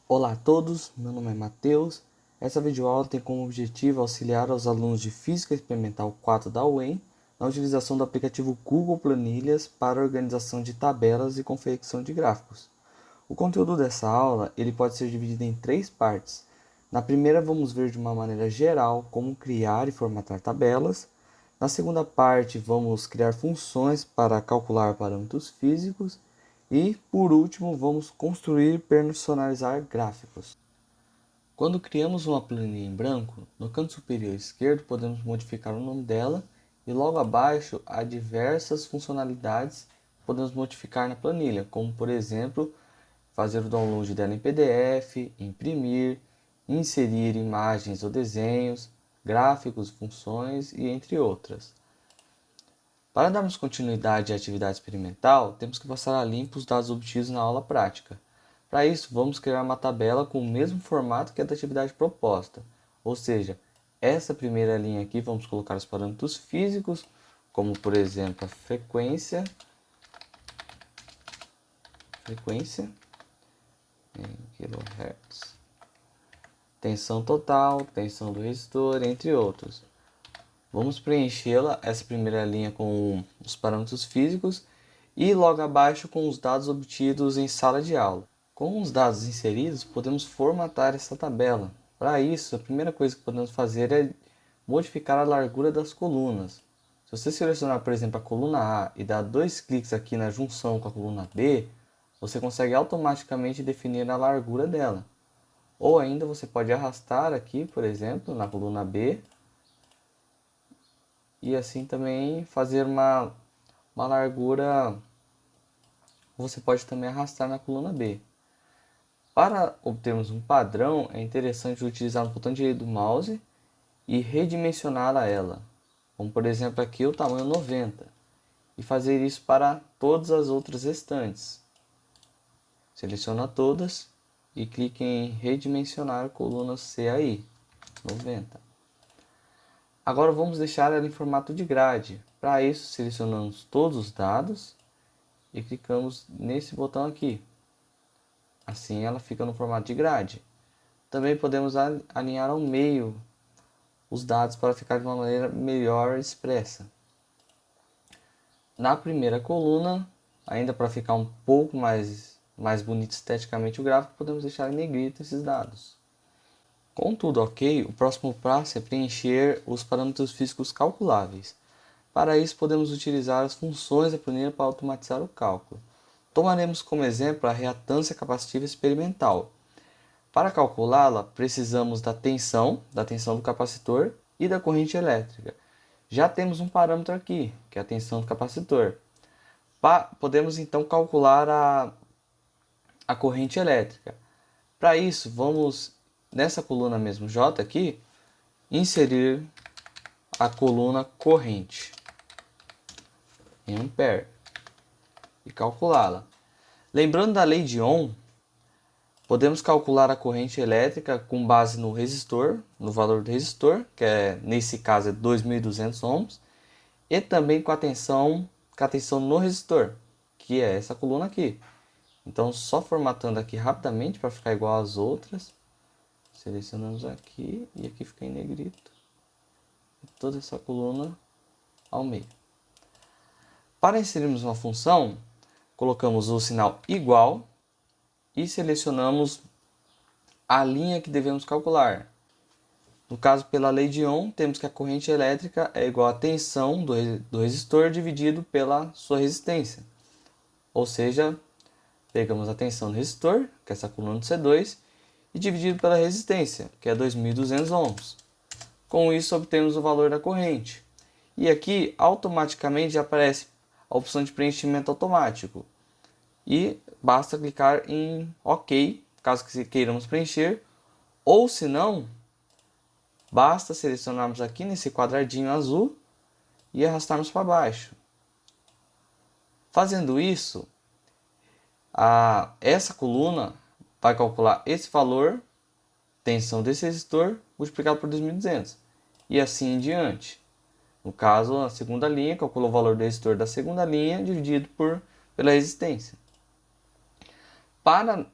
Olá a todos, meu nome é Matheus. Essa videoaula tem como objetivo auxiliar os alunos de Física Experimental 4 da UEM na utilização do aplicativo Google Planilhas para a organização de tabelas e confecção de gráficos. O conteúdo dessa aula ele pode ser dividido em três partes. Na primeira, vamos ver de uma maneira geral como criar e formatar tabelas. Na segunda parte, vamos criar funções para calcular parâmetros físicos. E, por último, vamos construir e personalizar gráficos. Quando criamos uma planilha em branco, no canto superior esquerdo podemos modificar o nome dela e logo abaixo há diversas funcionalidades que podemos modificar na planilha, como por exemplo, fazer o download dela em PDF, imprimir, inserir imagens ou desenhos, gráficos, funções e entre outras. Para darmos continuidade à atividade experimental, temos que passar a limpo os dados obtidos na aula prática. Para isso, vamos criar uma tabela com o mesmo formato que a da atividade proposta, ou seja, essa primeira linha aqui vamos colocar os parâmetros físicos, como por exemplo a frequência em kHz, tensão total, tensão do resistor, entre outros. Vamos preenchê-la, essa primeira linha, com os parâmetros físicos e logo abaixo com os dados obtidos em sala de aula. Com os dados inseridos, podemos formatar essa tabela. Para isso, a primeira coisa que podemos fazer é modificar a largura das colunas. Se você selecionar, por exemplo, a coluna A e dar dois cliques aqui na junção com a coluna B, você consegue automaticamente definir a largura dela. Ou ainda você pode arrastar aqui, por exemplo, na coluna B, e assim também fazer uma largura, você pode também arrastar na coluna B. Para obtermos um padrão, é interessante utilizar o botão direito do mouse e redimensionar ela, como por exemplo aqui o tamanho 90, e fazer isso para todas as outras restantes. Seleciona todas e clique em redimensionar a coluna CAI, 90. Agora vamos deixar ela em formato de grade. Para isso, selecionamos todos os dados e clicamos nesse botão aqui. Assim ela fica no formato de grade. Também podemos alinhar ao meio os dados para ficar de uma maneira melhor expressa. Na primeira coluna, ainda para ficar um pouco mais bonito esteticamente o gráfico, podemos deixar em negrito esses dados. Com tudo ok, o próximo passo é preencher os parâmetros físicos calculáveis. Para isso, podemos utilizar as funções da planilha para automatizar o cálculo. Tomaremos como exemplo a reatância capacitiva experimental. Para calculá-la, precisamos da tensão do capacitor e da corrente elétrica. Já temos um parâmetro aqui, que é a tensão do capacitor. Podemos então calcular a corrente elétrica. Para isso, vamos nessa coluna mesmo J aqui, inserir a coluna corrente em ampere e calculá-la. Lembrando da lei de Ohm, podemos calcular a corrente elétrica com base no resistor, no valor do resistor, que nesse caso é 2.200 ohms, e também com a tensão no resistor, que é essa coluna aqui. Então, só formatando aqui rapidamente para ficar igual às outras, selecionamos aqui e aqui fica em negrito. E toda essa coluna ao meio. Para inserirmos uma função, colocamos o sinal igual e selecionamos a linha que devemos calcular. No caso, pela lei de Ohm, temos que a corrente elétrica é igual à tensão do resistor dividido pela sua resistência. Ou seja, pegamos a tensão do resistor, que é essa coluna do C2, e dividido pela resistência, que é 2.200 ohms. Com isso, obtemos o valor da corrente. E aqui, automaticamente, já aparece a opção de preenchimento automático. E basta clicar em OK, caso queiramos preencher. Ou se não, basta selecionarmos aqui nesse quadradinho azul e arrastarmos para baixo. Fazendo isso, essa coluna vai calcular esse valor, tensão desse resistor, multiplicado por 2.200. E assim em diante. No caso, a segunda linha calcula o valor do resistor da segunda linha dividido pela resistência. Para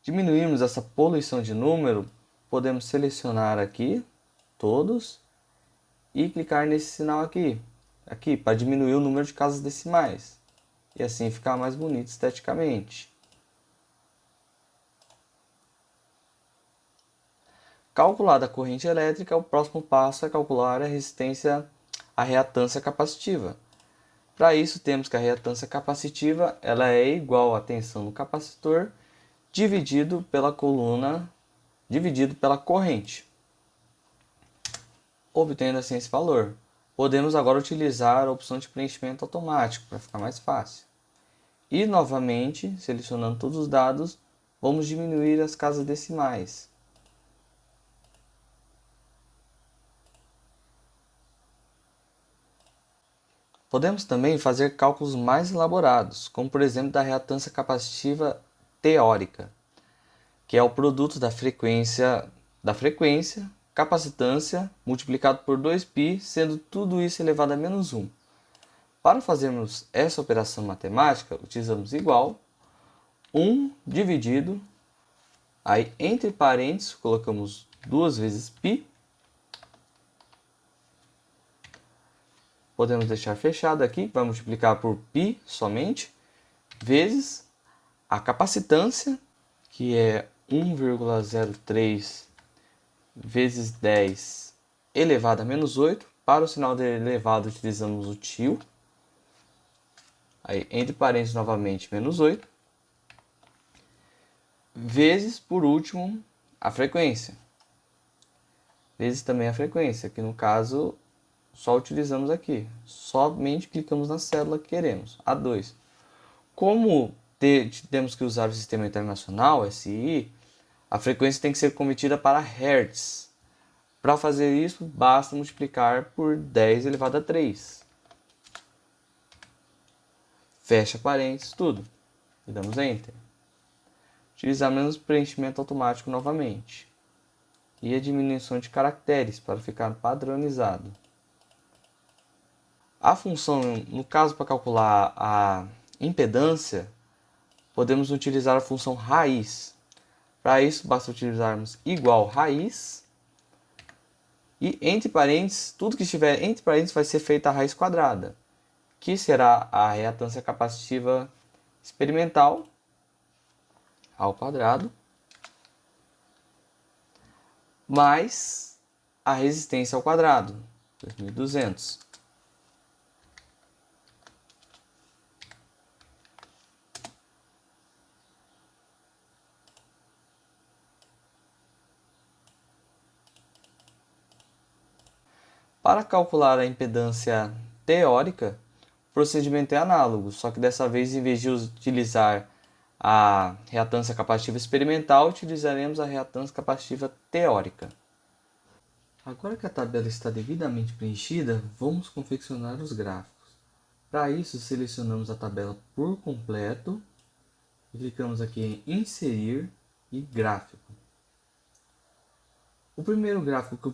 diminuirmos essa poluição de número, podemos selecionar aqui todos e clicar nesse sinal aqui para diminuir o número de casas decimais e assim ficar mais bonito esteticamente. Calculada a corrente elétrica, o próximo passo é calcular a reatância capacitiva. Para isso, temos que a reatância capacitiva ela é igual à tensão do capacitor dividido pela corrente. Obtendo assim esse valor, podemos agora utilizar a opção de preenchimento automático para ficar mais fácil. E novamente, selecionando todos os dados, vamos diminuir as casas decimais. Podemos também fazer cálculos mais elaborados, como por exemplo da reatância capacitiva teórica, que é o produto da frequência, capacitância, multiplicado por 2π, sendo tudo isso elevado a menos 1. Para fazermos essa operação matemática, utilizamos igual, 1 dividido, aí entre parênteses colocamos 2 vezes π, podemos deixar fechado aqui, vai multiplicar por π somente, vezes a capacitância, que é 1,03 vezes 10 elevado a menos 8. Para o sinal de elevado utilizamos o tio. Aí, entre parênteses novamente, menos 8. Vezes, por último, a frequência. Vezes também a frequência, que no caso só utilizamos aqui. Somente clicamos na célula que queremos, a 2. Como temos que usar o sistema internacional, SI, a frequência tem que ser convertida para Hz. Para fazer isso, basta multiplicar por 10 elevado a 3. Fecha parênteses, tudo. E damos Enter. Utilizamos o preenchimento automático novamente. E a diminuição de caracteres para ficar padronizado. A função, no caso para calcular a impedância, podemos utilizar a função raiz. Para isso, basta utilizarmos igual raiz. E entre parênteses, tudo que estiver entre parênteses vai ser feita a raiz quadrada, que será a reatância capacitiva experimental ao quadrado, mais a resistência ao quadrado, 2200. Para calcular a impedância teórica, o procedimento é análogo, só que dessa vez, em vez de utilizar a reatância capacitiva experimental, utilizaremos a reatância capacitiva teórica. Agora que a tabela está devidamente preenchida, vamos confeccionar os gráficos. Para isso, selecionamos a tabela por completo e clicamos aqui em Inserir e Gráfico. O primeiro gráfico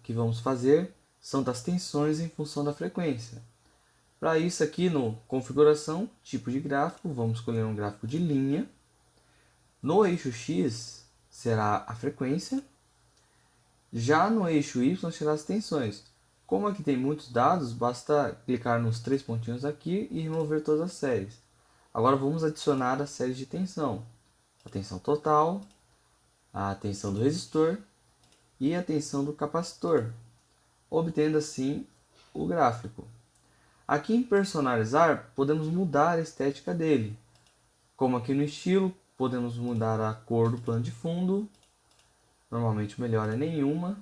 que vamos fazer são das tensões em função da frequência. Para isso, aqui no Configuração, Tipo de Gráfico, vamos escolher um gráfico de linha. No eixo X será a frequência. Já no eixo Y será as tensões. Como aqui tem muitos dados, basta clicar nos 3 pontinhos aqui e remover todas as séries. Agora vamos adicionar as séries de tensão. A tensão total, a tensão do resistor e a tensão do capacitor, obtendo assim o gráfico. Aqui em personalizar, podemos mudar a estética dele. Como aqui no estilo, podemos mudar a cor do plano de fundo. Normalmente o melhor é nenhuma,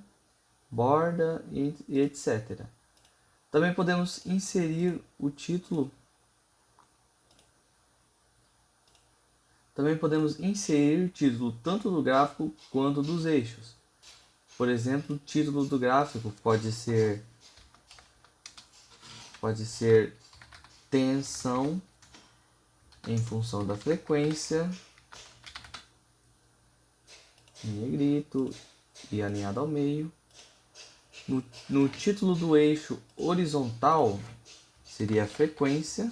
borda e etc. Também podemos inserir o título. Tanto do gráfico quanto dos eixos. Por exemplo, o título do gráfico pode ser tensão em função da frequência, em negrito e alinhado ao meio. No título do eixo horizontal seria a frequência.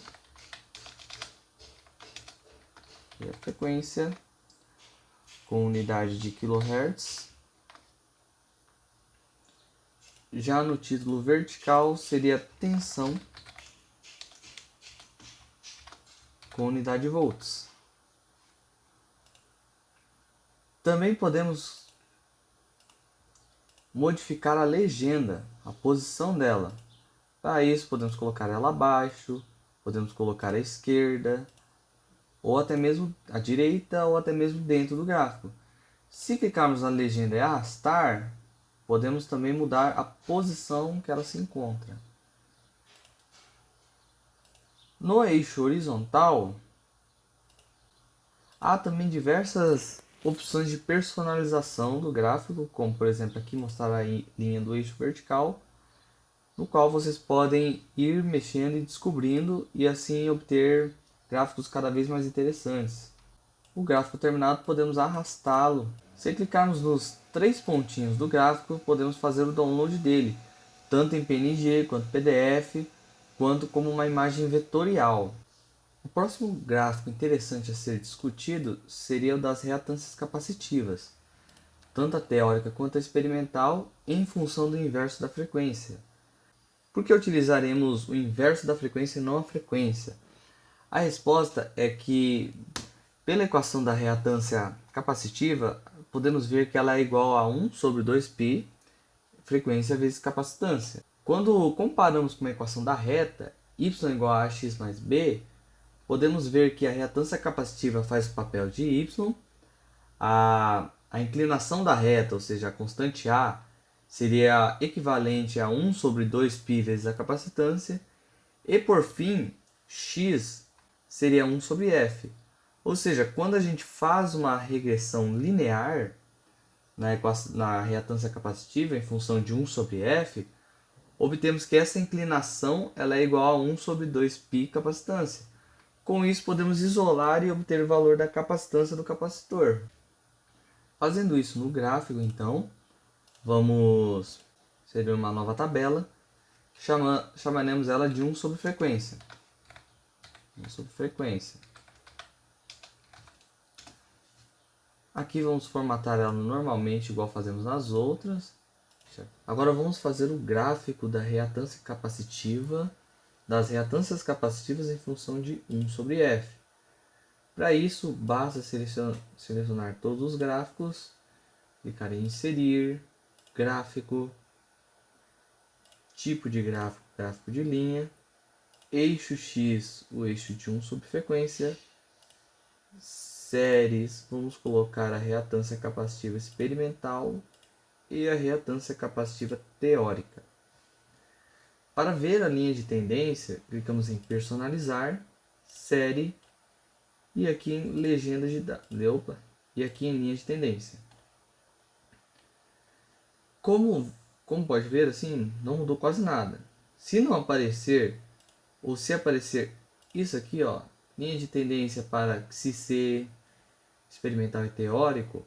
com unidade de kHz. Já no título vertical seria tensão com unidade de volts. Também podemos modificar a legenda, a posição dela. Para isso podemos colocar ela abaixo, podemos colocar à esquerda, ou até mesmo à direita, ou até mesmo dentro do gráfico. Se clicarmos na legenda e arrastar, podemos também mudar a posição que ela se encontra. No eixo horizontal, há também diversas opções de personalização do gráfico, como por exemplo aqui mostrar a linha do eixo vertical, no qual vocês podem ir mexendo e descobrindo e assim obter gráficos cada vez mais interessantes. O gráfico terminado podemos arrastá-lo. Se clicarmos nos 3 pontinhos do gráfico, podemos fazer o download dele, tanto em PNG quanto PDF, quanto como uma imagem vetorial. O próximo gráfico interessante a ser discutido seria o das reatâncias capacitivas, tanto a teórica quanto a experimental, em função do inverso da frequência. Por que utilizaremos o inverso da frequência e não a frequência? A resposta é que, pela equação da reatância capacitiva, podemos ver que ela é igual a 1 sobre 2π, frequência vezes capacitância. Quando comparamos com a equação da reta, y igual a x mais b, podemos ver que a reatância capacitiva faz o papel de y, a inclinação da reta, ou seja, a constante A, seria equivalente a 1 sobre 2π vezes a capacitância, e por fim, x seria 1 sobre f. Ou seja, quando a gente faz uma regressão linear na reatância capacitiva em função de 1 sobre f, obtemos que essa inclinação ela é igual a 1 sobre 2π capacitância. Com isso, podemos isolar e obter o valor da capacitância do capacitor. Fazendo isso no gráfico, então, vamos inserir uma nova tabela. Chamaremos ela de 1 sobre frequência. 1 sobre frequência. Aqui vamos formatar ela normalmente, igual fazemos nas outras. Agora vamos fazer o gráfico da reatância capacitiva, das reatâncias capacitivas em função de 1 sobre f. Para isso, basta selecionar todos os gráficos, clicar em inserir, gráfico, tipo de gráfico, gráfico de linha, eixo X, o eixo de 1 sobre frequência, séries, vamos colocar a reatância capacitiva experimental e a reatância capacitiva teórica. Para ver a linha de tendência, clicamos em personalizar, série e aqui em legenda de dados, e aqui em linha de tendência. Como pode ver, assim, não mudou quase nada. Se não aparecer, ou se aparecer isso aqui, ó, linha de tendência para XC, experimental e teórico,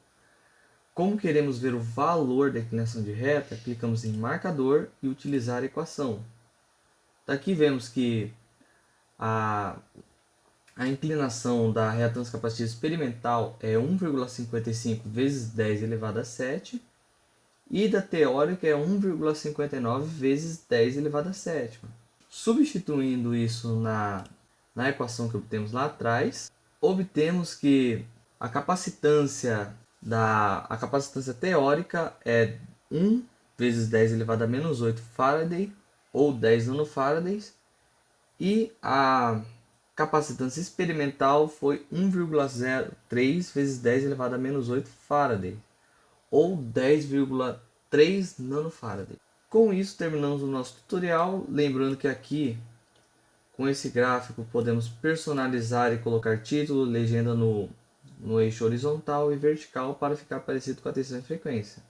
como queremos ver o valor da inclinação de reta, clicamos em marcador e utilizar a equação. Daqui vemos que a inclinação da reatância capacitiva experimental é 1,55 vezes 10 elevado a 7 e da teórica é 1,59 vezes 10 elevado a 7. Substituindo isso na equação que obtemos lá atrás, obtemos que a capacitância teórica é 1 vezes 10 elevado a menos 8 Faraday ou 10 nanofarads e a capacitância experimental foi 1,03 vezes 10 elevado a menos 8 Faraday ou 10,3 nanofaraday. Com isso terminamos o nosso tutorial, lembrando que aqui com esse gráfico podemos personalizar e colocar título, legenda no eixo horizontal e vertical para ficar parecido com a tensão e frequência.